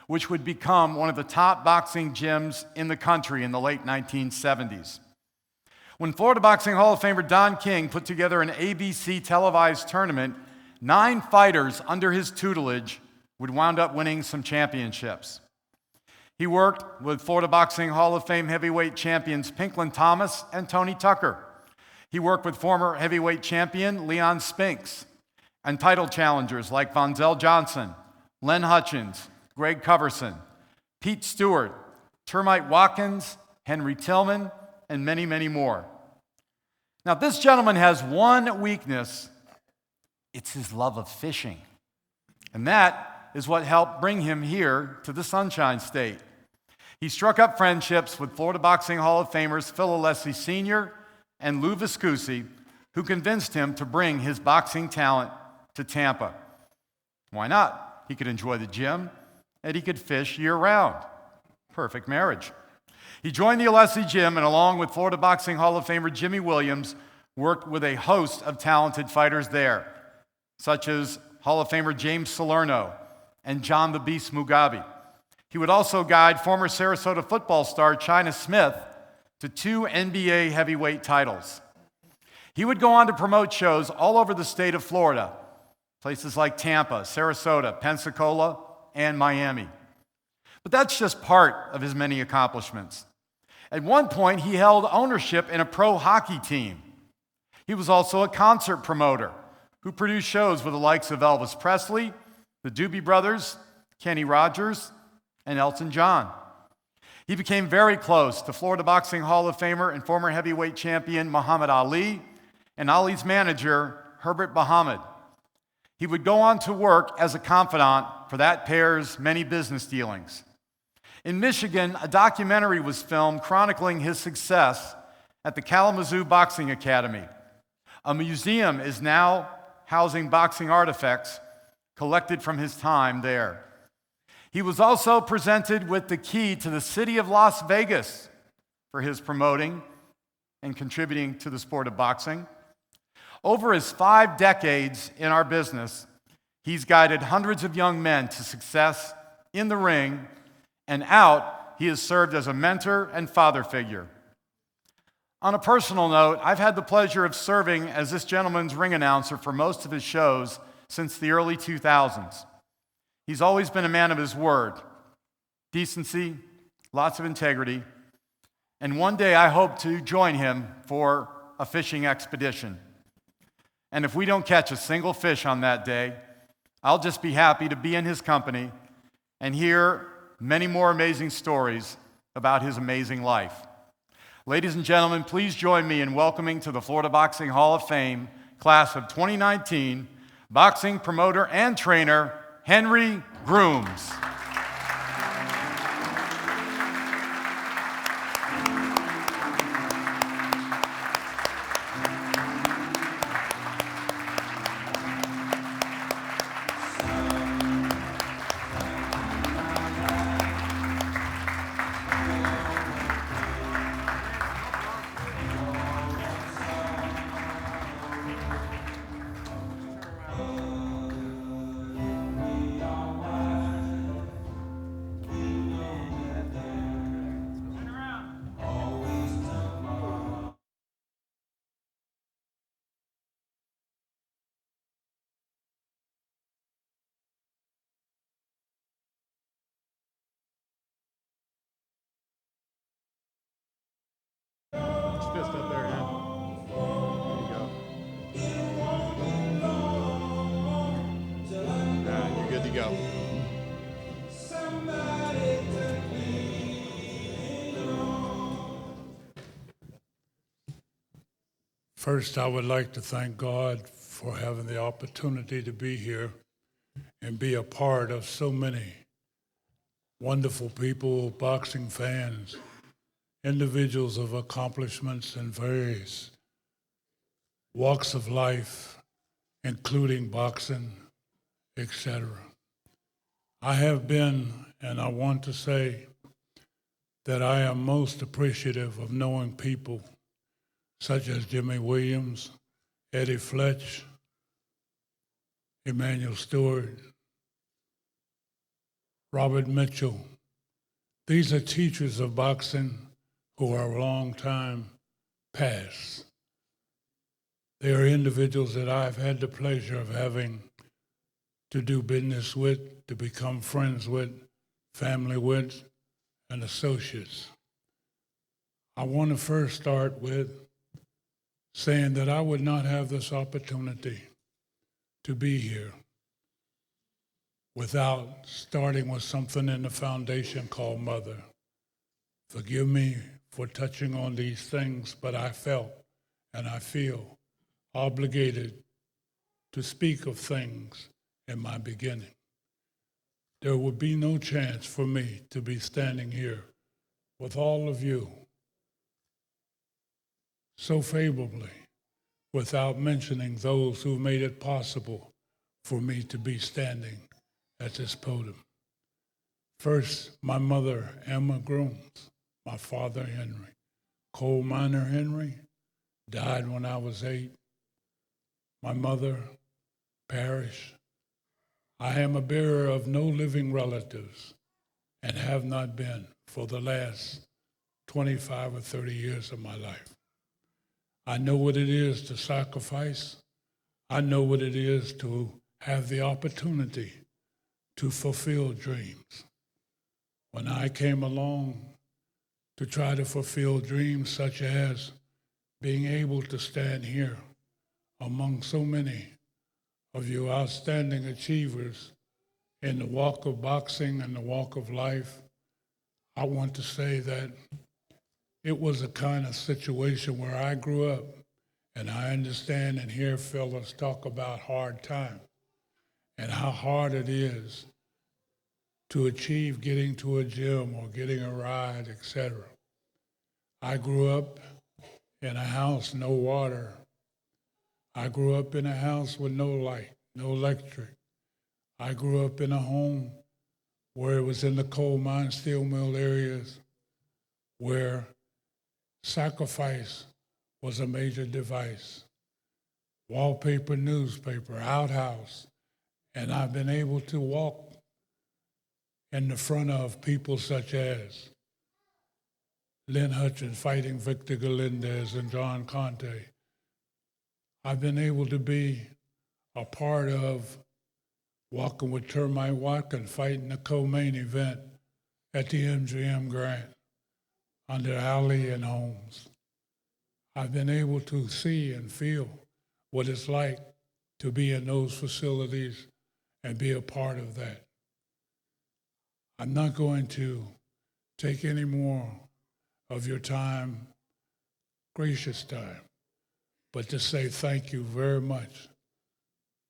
which would become one of the top boxing gyms in the country in the late 1970s. When Florida Boxing Hall of Famer Don King put together an ABC televised tournament, 9 fighters under his tutelage would wound up winning some championships. He worked with Florida Boxing Hall of Fame heavyweight champions Pinklin Thomas and Tony Tucker. He worked with former heavyweight champion Leon Spinks and title challengers like Vonzell Johnson, Len Hutchins, Greg Coverson, Pete Stewart, Termite Watkins, Henry Tillman, and many, many more. Now, this gentleman has one weakness. It's his love of fishing. And that is what helped bring him here to the Sunshine State. He struck up friendships with Florida Boxing Hall of Famers Phil Alessi Sr. and Lou Viscusi, who convinced him to bring his boxing talent to Tampa. Why not? He could enjoy the gym, and he could fish year-round. Perfect marriage. He joined the Alessi gym, and along with Florida Boxing Hall of Famer Jimmy Williams, worked with a host of talented fighters there, such as Hall of Famer James Salerno and John the Beast Mugabe. He would also guide former Sarasota football star China Smith to 2 NBA heavyweight titles. He would go on to promote shows all over the state of Florida, places like Tampa, Sarasota, Pensacola, and Miami. But that's just part of his many accomplishments. At one point, he held ownership in a pro hockey team. He was also a concert promoter who produced shows with the likes of Elvis Presley, the Doobie Brothers, Kenny Rogers, and Elton John. He became very close to Florida Boxing Hall of Famer and former heavyweight champion Muhammad Ali and Ali's manager, Herbert Muhammad. He would go on to work as a confidant for that pair's many business dealings. In Michigan, a documentary was filmed chronicling his success at the Kalamazoo Boxing Academy. A museum is now housing boxing artifacts collected from his time there. He was also presented with the key to the city of Las Vegas for his promoting and contributing to the sport of boxing. Over his 5 decades in our business, he's guided hundreds of young men to success in the ring, and out, he has served as a mentor and father figure. On a personal note, I've had the pleasure of serving as this gentleman's ring announcer for most of his shows since the early 2000s. He's always been a man of his word, decency, lots of integrity, and one day I hope to join him for a fishing expedition. And if we don't catch a single fish on that day, I'll just be happy to be in his company and hear many more amazing stories about his amazing life. Ladies and gentlemen, please join me in welcoming to the Florida Boxing Hall of Fame, class of 2019, boxing promoter and trainer, Henry Grooms. Fist up there, yeah. There you go. All right, you're good to go. First, I would like to thank God for having the opportunity to be here and be a part of so many wonderful people, boxing fans, individuals of accomplishments in various walks of life, including boxing, etc. I have been, and I want to say that I am most appreciative of knowing people such as Jimmy Williams, Eddie Fletch, Emmanuel Stewart, Robert Mitchell. These are teachers of boxing who are long-time pass. They are individuals that I've had the pleasure of having to do business with, to become friends with, family with, and associates. I want to first start with saying that I would not have this opportunity to be here without starting with something in the foundation called Mother. Forgive me for touching on these things, but I felt and I feel obligated to speak of things in my beginning. There would be no chance for me to be standing here with all of you so favorably without mentioning those who made it possible for me to be standing at this podium. First, my mother, Emma Grooms, my father, Henry. Coal miner Henry died when I was 8. My mother, Parrish. I am a bearer of no living relatives and have not been for the last 25 or 30 years of my life. I know what it is to sacrifice. I know what it is to have the opportunity to fulfill dreams. When I came along to try to fulfill dreams such as being able to stand here among so many of you outstanding achievers in the walk of boxing and the walk of life, I want to say that it was a kind of situation where I grew up, and I understand and hear fellas talk about hard time and how hard it is to achieve getting to a gym or getting a ride, etc. I grew up in a house, no water. I grew up in a house with no light, no electric. I grew up in a home where it was in the coal mine, steel mill areas where sacrifice was a major device. Wallpaper, newspaper, outhouse. And I've been able to walk in the front of people such as Lynn Hutchins fighting Victor Galindez and John Conte. I've been able to be a part of walking with Termite Watkins fighting the co-main event at the MGM Grand under Ali and Holmes. I've been able to see and feel what it's like to be in those facilities and be a part of that. I'm not going to take any more of your time, gracious time, but to say thank you very much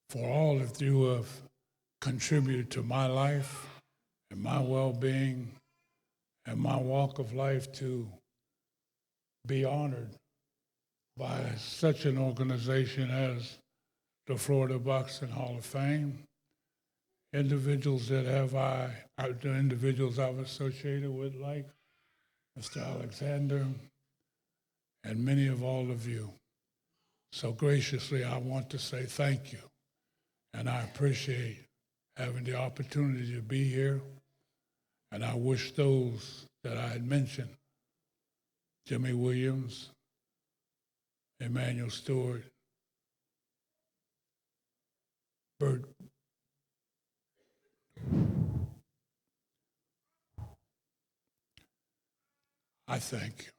for all that you have contributed to my life and my well-being and my walk of life to be honored by such an organization as the Florida Boxing Hall of Fame, individuals that the individuals I've associated with, like Mr. Alexander, and many of all of you. So graciously, I want to say thank you, and I appreciate having the opportunity to be here, and I wish those that I had mentioned, Jimmy Williams, Emmanuel Stewart, Bert, I thank you.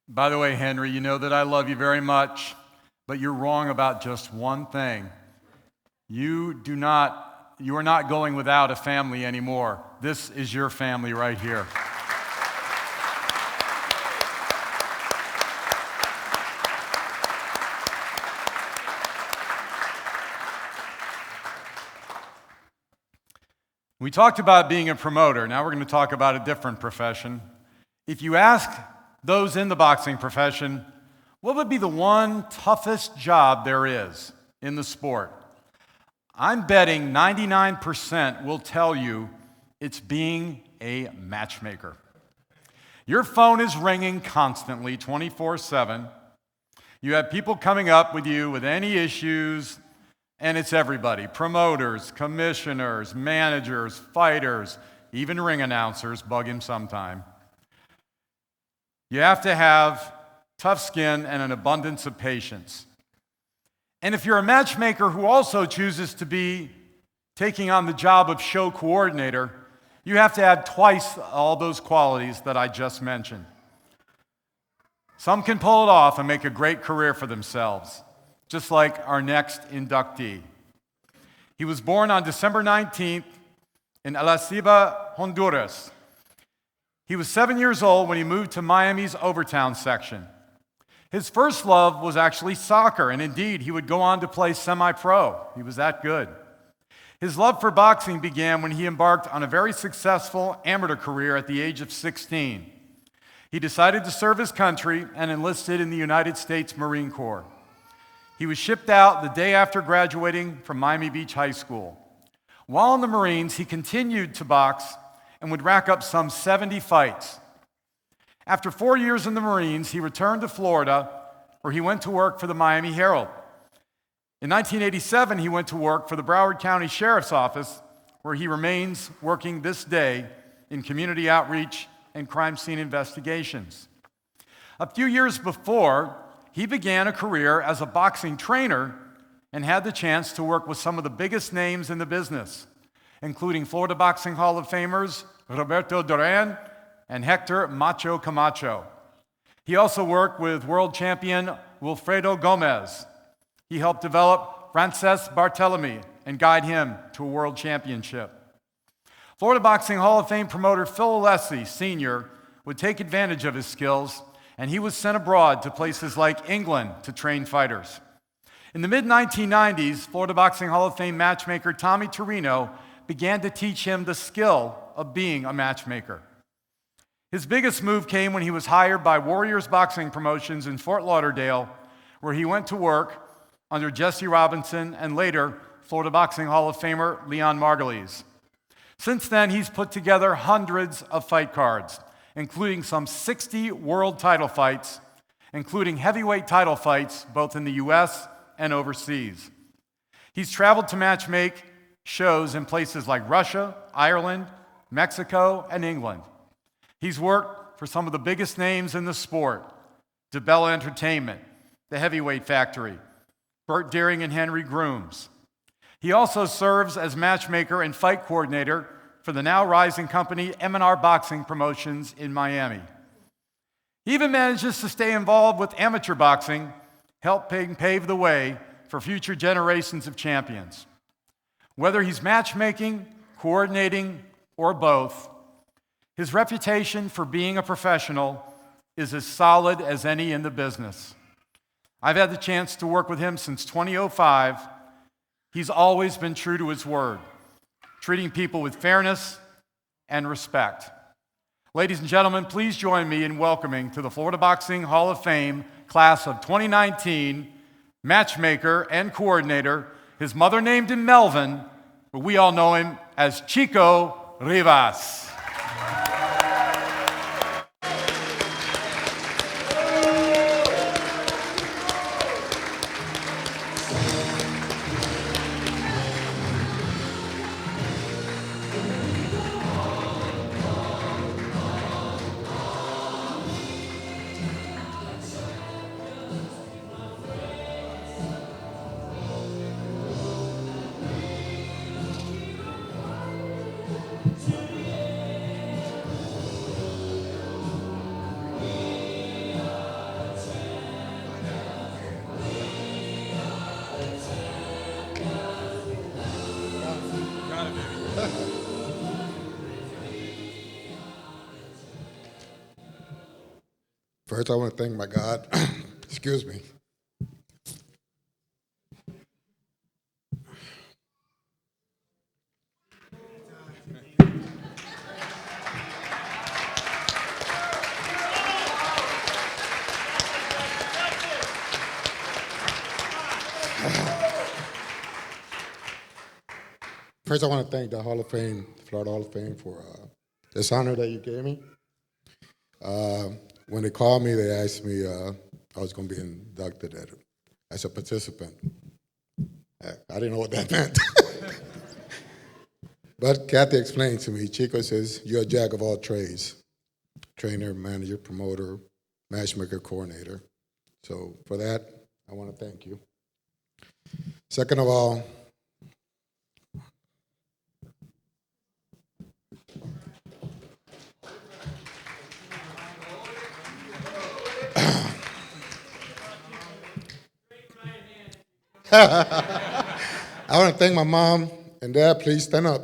By the way, Henry, you know that I love you very much, but you're wrong about just one thing. You are not going without a family anymore. This is your family right here. We talked about being a promoter. Now we're going to talk about a different profession. If you ask those in the boxing profession, what would be the one toughest job there is in the sport? I'm betting 99% will tell you it's being a matchmaker. Your phone is ringing constantly, 24/7. You have people coming up with you with any issues, and it's everybody: promoters, commissioners, managers, fighters, even ring announcers bug him sometime. You have to have tough skin and an abundance of patience. And if you're a matchmaker who also chooses to be taking on the job of show coordinator, you have to have twice all those qualities that I just mentioned. Some can pull it off and make a great career for themselves, just like our next inductee. He was born on December 19th in El Aceba, Honduras. He was 7 years old when he moved to Miami's Overtown section. His first love was actually soccer, and indeed, he would go on to play semi-pro. He was that good. His love for boxing began when he embarked on a very successful amateur career at the age of 16. He decided to serve his country and enlisted in the United States Marine Corps. He was shipped out the day after graduating from Miami Beach High School. While in the Marines, he continued to box and would rack up some 70 fights. After 4 years in the Marines, he returned to Florida, where he went to work for the Miami Herald. In 1987, he went to work for the Broward County Sheriff's Office, where he remains working this day in community outreach and crime scene investigations. A few years before, he began a career as a boxing trainer and had the chance to work with some of the biggest names in the business, including Florida Boxing Hall of Famers Roberto Duran and Hector Macho Camacho. He also worked with world champion Wilfredo Gomez. He helped develop Frances Barthelemy and guide him to a world championship. Florida Boxing Hall of Fame promoter Phil Alessi Sr. would take advantage of his skills, and he was sent abroad to places like England to train fighters. In the mid-1990s, Florida Boxing Hall of Fame matchmaker Tommy Torino began to teach him the skill of being a matchmaker. His biggest move came when he was hired by Warriors Boxing Promotions in Fort Lauderdale, where he went to work under Jesse Robinson and later Florida Boxing Hall of Famer Leon Margulies. Since then, he's put together hundreds of fight cards, including some 60 world title fights, including heavyweight title fights both in the US and overseas. He's traveled to matchmake shows in places like Russia, Ireland, Mexico, and England. He's worked for some of the biggest names in the sport: DeBella Entertainment, the Heavyweight Factory, Burt Deering and Henry Grooms. He also serves as matchmaker and fight coordinator for the now rising company M&R Boxing Promotions in Miami. He even manages to stay involved with amateur boxing, helping pave the way for future generations of champions. Whether he's matchmaking, coordinating, or both, his reputation for being a professional is as solid as any in the business. I've had the chance to work with him since 2005. He's always been true to his word, treating people with fairness and respect. Ladies and gentlemen, please join me in welcoming to the Florida Boxing Hall of Fame class of 2019, matchmaker and coordinator. His mother named him Melvin, but we all know him as Chico Rivas. First, I want to thank my God. Excuse me. First, I want to thank the Hall of Fame, Florida Hall of Fame, for this honor that you gave me. When they called me, they asked me I was going to be inducted as a participant. I didn't know what that meant. But Kathy explained to me, Chico says, you're a jack of all trades. Trainer, manager, promoter, matchmaker, coordinator. So for that, I want to thank you. Second of all, I want to thank my mom and dad. Please stand up.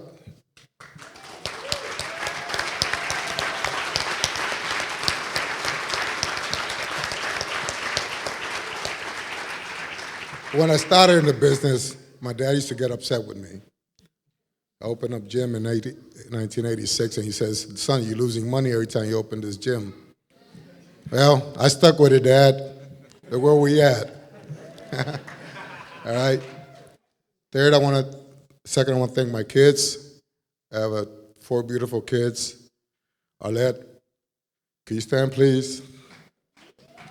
When I started in the business, my dad used to get upset with me. I opened up gym in 1986, and he says, son, you're losing money every time you open this gym. Well, I stuck with it, Dad. Look where we at. All right. Third, I want to thank my kids. I have 4 beautiful kids. Arlette, can you stand, please?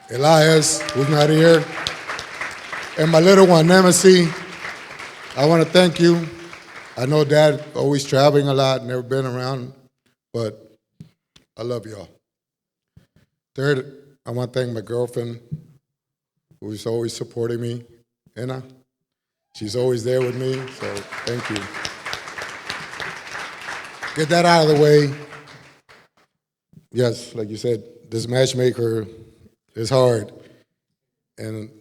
Elias, who's not here. And my little one, Nemesis. I want to thank you. I know Dad always traveling a lot, never been around, but I love y'all. Third, I want to thank my girlfriend, who's always supporting me, Anna. She's always there with me, so thank you. Get that out of the way. Yes, like you said, this matchmaker is hard. And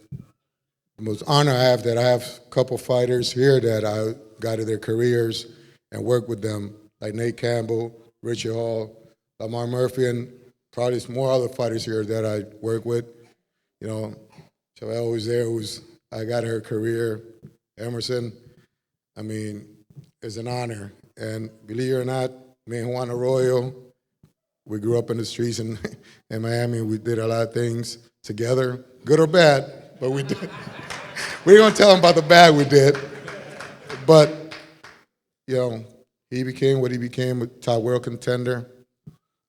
the most honor I have that I have a couple fighters here that I got in their careers and worked with them, like Nate Campbell, Richard Hall, Lamar Murphy, and probably some more other fighters here that I work with. You know, Joelle was there, I got her career. Emerson, I mean, it's an honor. And believe it or not, me and Juan Arroyo, we grew up in the streets in Miami. We did a lot of things together, good or bad, but we did. We're going to tell him about the bad we did. But, you know, he became what he became, a top world contender.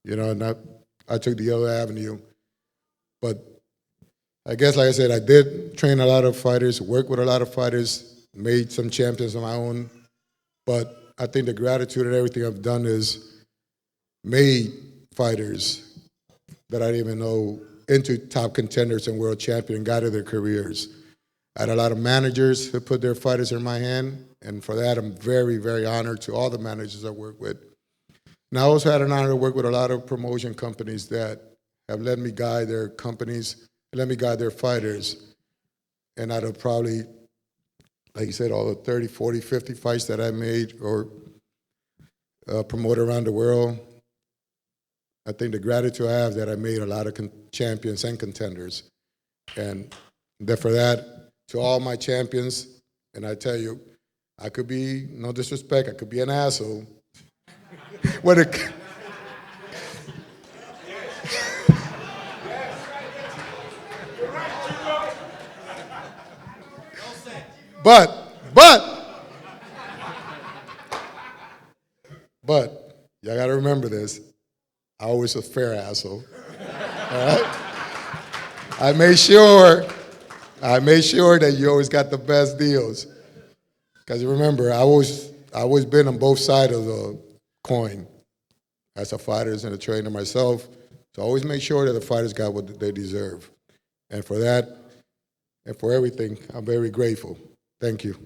You know, and I took the other avenue. But I guess, like I said, I did train a lot of fighters, work with a lot of fighters, made some champions of my own. But I think the gratitude and everything I've done is made fighters that I didn't even know into top contenders and world champion, got to their careers. I had a lot of managers who put their fighters in my hand, and for that I'm very, very honored to all the managers I work with. And I also had an honor to work with a lot of promotion companies that have let me guide their companies, let me guide their fighters. And out of probably, like you said, all the 30, 40, 50 fights that I made or promoted around the world, I think the gratitude I have that I made a lot of champions and contenders. And for that, to all my champions, and I tell you, I could be, no disrespect, I could be an asshole. When it, but, y'all gotta remember this, I always a fair asshole, all right? I made sure that you always got the best deals. Because remember, I always been on both sides of the coin as a fighter and a trainer myself. So always make sure that the fighters got what they deserve. And for that, and for everything, I'm very grateful. Thank you.